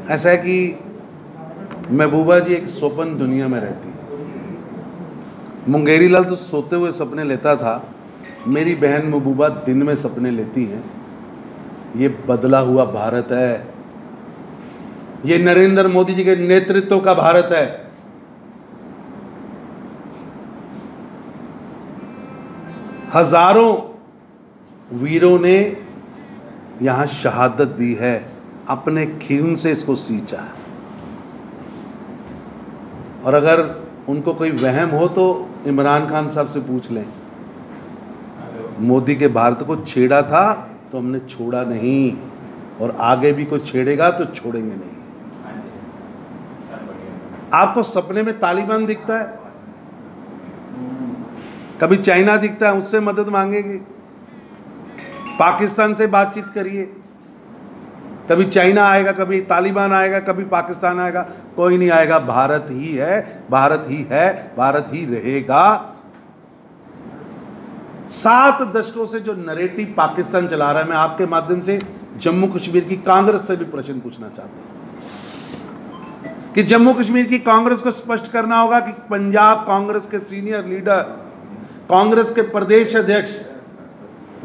ऐसा है कि महबूबा जी एक स्वप्न दुनिया में रहती। मुंगेरी लाल तो सोते हुए सपने लेता था, मेरी बहन महबूबा दिन में सपने लेती हैं। ये बदला हुआ भारत है, ये नरेंद्र मोदी जी के नेतृत्व का भारत है। हजारों वीरों ने यहां शहादत दी है, अपने खून से इसको सींचा। और अगर उनको कोई वहम हो तो इमरान खान साहब से पूछ लें, मोदी के भारत को छेड़ा था तो हमने छोड़ा नहीं, और आगे भी कोई छेड़ेगा तो छोड़ेंगे नहीं। आपको सपने में तालिबान दिखता है, कभी चाइना दिखता है, उससे मदद मांगेगी। पाकिस्तान से बातचीत करिए, कभी चाइना आएगा, कभी तालिबान आएगा, कभी पाकिस्तान आएगा, कोई नहीं आएगा। भारत ही है, भारत ही है, भारत ही रहेगा। 7 दशकों से जो नैरेटिव पाकिस्तान चला रहा है, मैं आपके माध्यम से जम्मू कश्मीर की कांग्रेस से भी प्रश्न पूछना चाहता हूं कि जम्मू कश्मीर की कांग्रेस को स्पष्ट करना होगा कि पंजाब कांग्रेस के सीनियर लीडर, कांग्रेस के प्रदेश अध्यक्ष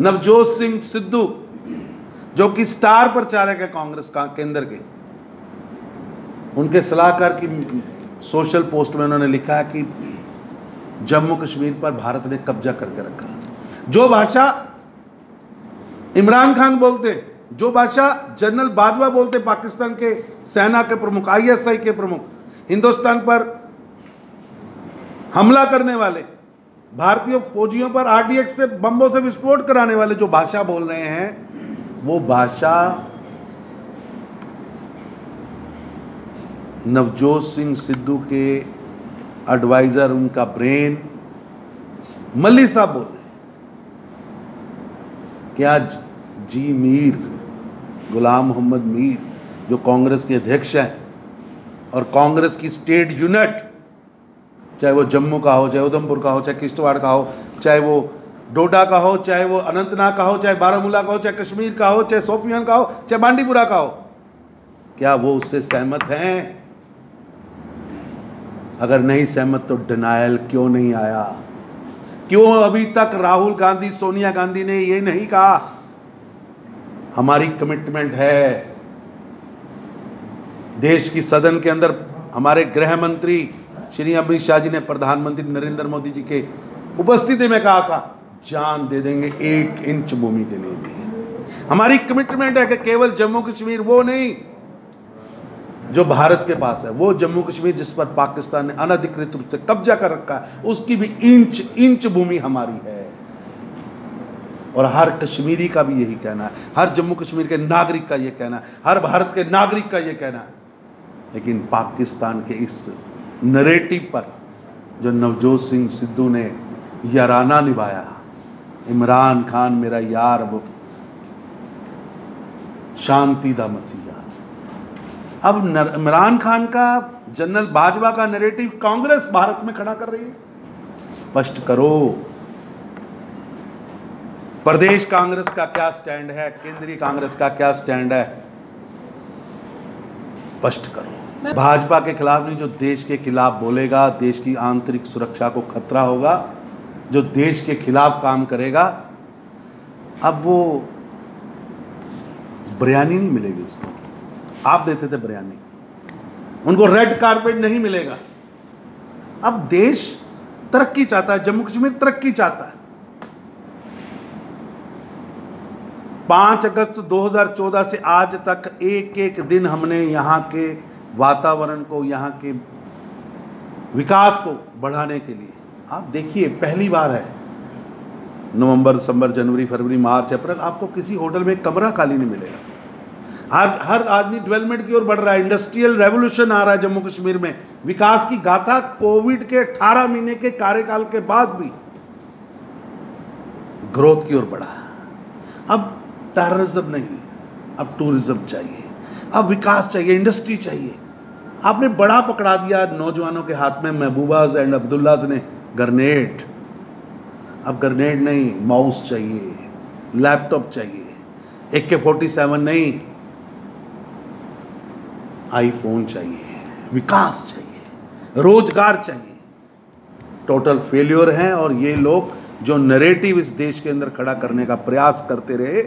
नवजोत सिंह सिद्धू, जो कि स्टार प्रचारक है कांग्रेस का केंद्र के, उनके सलाहकार की सोशल पोस्ट में उन्होंने लिखा है कि जम्मू कश्मीर पर भारत ने कब्जा करके रखा। जो भाषा इमरान खान बोलते, जो भाषा जनरल बाजवा बोलते, पाकिस्तान के सेना के प्रमुख, ISI के प्रमुख, हिंदुस्तान पर हमला करने वाले, भारतीय फौजियों पर RDX से बम्बों से विस्फोट कराने वाले जो भाषा बोल रहे हैं, वो भाषा नवजोत सिंह सिद्धू के एडवाइजर, उनका ब्रेन मल्ली साहब बोल रहे हैं। क्या जी मीर, गुलाम मोहम्मद मीर, जो कांग्रेस के अध्यक्ष हैं और कांग्रेस की स्टेट यूनिट, चाहे वो जम्मू का हो, चाहे उधमपुर का हो, चाहे किश्तवाड़ का हो, चाहे वो डोडा का हो, चाहे वो अनंतनाग का हो, चाहे बारामूला का हो, चाहे कश्मीर का हो, चाहे सोफियान का हो, चाहे बांडीपुरा का हो, क्या वो उससे सहमत हैं? अगर नहीं सहमत तो डिनायल क्यों नहीं आया? क्यों अभी तक राहुल गांधी, सोनिया गांधी ने ये नहीं कहा हमारी कमिटमेंट है? देश की सदन के अंदर हमारे गृह मंत्री श्री अमित शाह जी ने प्रधानमंत्री नरेंद्र मोदी जी के उपस्थिति में कहा था, जान दे देंगे 1 इंच भूमि के लिए भी। हमारी कमिटमेंट है कि केवल जम्मू कश्मीर वो नहीं जो भारत के पास है, वो जम्मू कश्मीर जिस पर पाकिस्तान ने अनधिकृत रूप से कब्जा कर रखा है, उसकी भी इंच भूमि हमारी है। और हर कश्मीरी का भी यही कहना है, हर जम्मू कश्मीर के नागरिक का ये कहना है, हर भारत के नागरिक का ये कहना है। लेकिन पाकिस्तान के इस नैरेटिव पर जो नवजोत सिंह सिद्धू ने याराना निभाया, इमरान खान मेरा यार, वो शांति दा मसीहा। अब इमरान खान का, जनरल बाजवा का नैरेटिव कांग्रेस भारत में खड़ा कर रही है। स्पष्ट करो, प्रदेश कांग्रेस का क्या स्टैंड है, केंद्रीय कांग्रेस का क्या स्टैंड है, स्पष्ट करो। भाजपा के खिलाफ नहीं, जो देश के खिलाफ बोलेगा, देश की आंतरिक सुरक्षा को खतरा होगा, जो देश के खिलाफ काम करेगा, अब वो बिरयानी नहीं मिलेगी उसको। आप देते थे बिरयानी, उनको रेड कारपेट नहीं मिलेगा। अब देश तरक्की चाहता है, जम्मू कश्मीर तरक्की चाहता है। 5 अगस्त 2014 से आज तक एक एक दिन हमने यहाँ के वातावरण को, यहाँ के विकास को बढ़ाने के लिए, आप देखिए पहली बार है, नवंबर, दिसंबर, जनवरी, फरवरी, मार्च, अप्रैल, आपको किसी होटल में कमरा खाली नहीं मिलेगा। हर आदमी डेवलपमेंट की ओर बढ़ रहा है। इंडस्ट्रियल रेवोल्यूशन आ रहा है जम्मू कश्मीर में। विकास की गाथा कोविड के 18 महीने के कार्यकाल के बाद भी ग्रोथ की ओर बढ़ा है। अब टेररिज्म नहीं, अब टूरिज्म चाहिए, अब विकास चाहिए, इंडस्ट्री चाहिए। आपने बड़ा पकड़ा दिया नौजवानों के हाथ में, महबूबाज एंड अब्दुल्लाज ने ग्रेनेड। अब ग्रेनेड नहीं, माउस चाहिए, लैपटॉप चाहिए, AK-47 नहीं। आईफोन चाहिए, विकास चाहिए, रोजगार चाहिए। टोटल फेल्योर हैं। और ये लोग जो नैरेटिव इस देश के अंदर खड़ा करने का प्रयास करते रहे,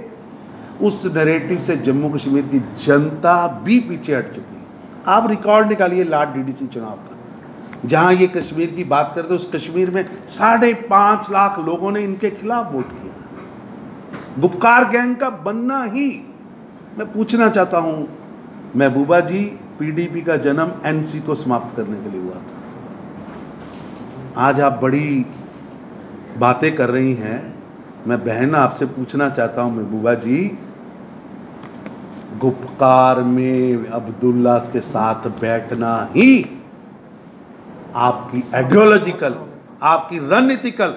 उस नैरेटिव से जम्मू कश्मीर की जनता भी पीछे हट चुकी है। आप रिकॉर्ड निकालिए लाट डीडीसी चुनाव का, जहां ये कश्मीर की बात करते उस कश्मीर में 5.5 लाख लोगों ने इनके खिलाफ वोट किया। गुपकार गैंग का बनना ही, मैं पूछना चाहता हूं महबूबा जी, पीडीपी का जन्म एनसी को समाप्त करने के लिए हुआ था। आज आप बड़ी बातें कर रही हैं। मैं बहन आपसे पूछना चाहता हूं महबूबा जी, गुपकार में अब्दुल्ला के साथ बैठना ही आपकी आइडियोलॉजिकल, आपकी रणनीतिकल,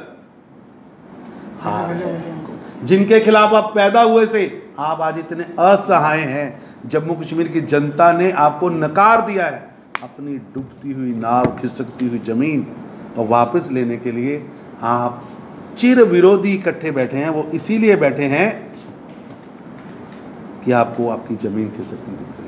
जिनके खिलाफ आप पैदा हुए थे, आप आज इतने असहाय हैं। जम्मू कश्मीर की जनता ने आपको नकार दिया है। अपनी डूबती हुई नाव, खिसकती हुई जमीन को वापस लेने के लिए आप चिर विरोधी इकट्ठे बैठे हैं। वो इसीलिए बैठे हैं कि आपको आपकी जमीन खिसकती दिखे।